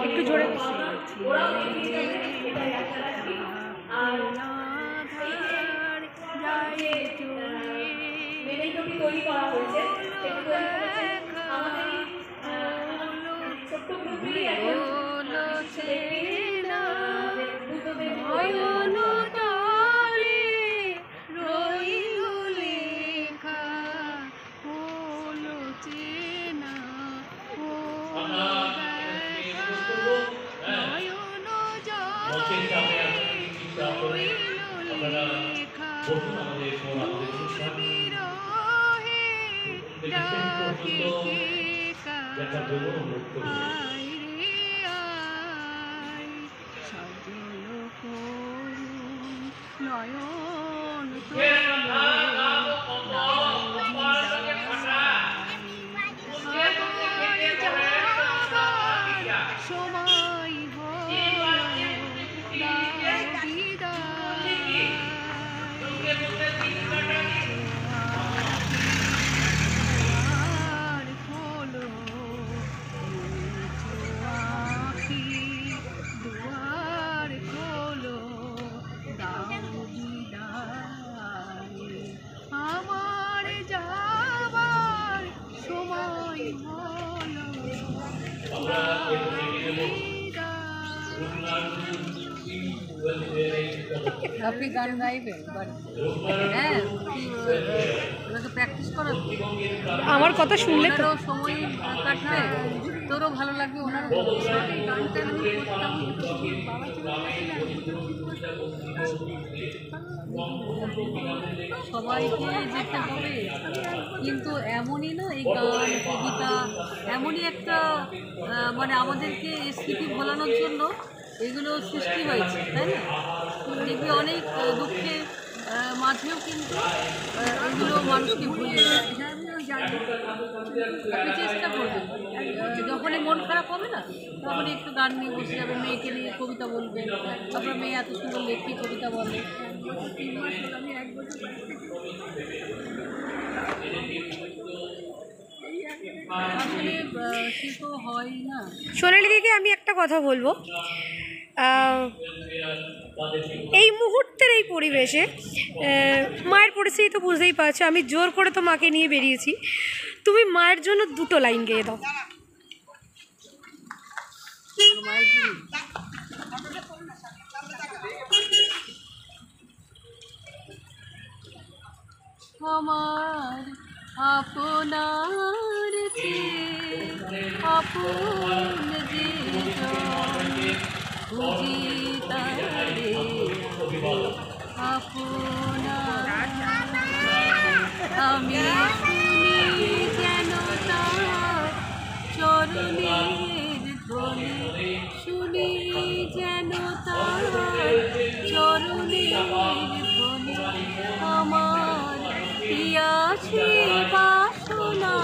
একটু জোরে তৈরি করা হয়েছে আমাদের ছোট্ট গ্রুপেরই আপনি গান গাইবেন? হ্যাঁ, প্র্যাকটিস করার আমার কথা শুনলে তো সময় কাটবে, তোরও ভালো লাগবে। ওনার গানটা আমি করতাম, সবাইকে যেতে হবে, কিন্তু এমনই না, এই গান কবিতা এমনই একটা মানে আমাদেরকে স্মৃতি ভোলানোর জন্য এগুলো সৃষ্টি হয়েছে, তাই না? দেখবি অনেক দুঃখের মাঝেও কিন্তু এগুলো মানুষকে ভুলিয়ে দেয়। আপনি চেষ্টা করবেন, যখনই মন খারাপ হবে না তখন একটু গান নিয়ে বসে যাবেন, মেয়েকে নিয়ে কবিতা বলবেন। তারপর মেয়ে এত সুন্দর লেখি কবিতা বলে। আমি 1 বছর আসলে সে তো হয় না। সোনালি দিকে আমি একটা কথা বলবো, এই মুহূর্তের এই পরিবেশে মায়ের পরিস্থিতি তো বুঝতেই পারছো, আমি জোর করে তো মাকে নিয়ে বেরিয়েছি। তুমি মায়ের জন্য 2টো লাইন গেয়ে দাও। আমার আপনার আপন খুঁজি তারে আপনার, আমি শুনি যেন তার চরণের ধ্বনি, শুনি যেন তার চরণের ধ্বনি। আমার পিয়াসী বাসনা,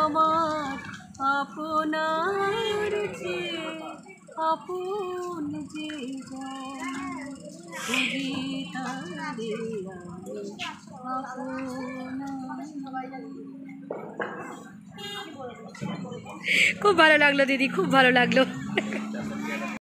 আমার আপনার যে আপন যে খুঁজি তারে খুব ভালো লাগলো দিদি, খুব ভালো লাগলো।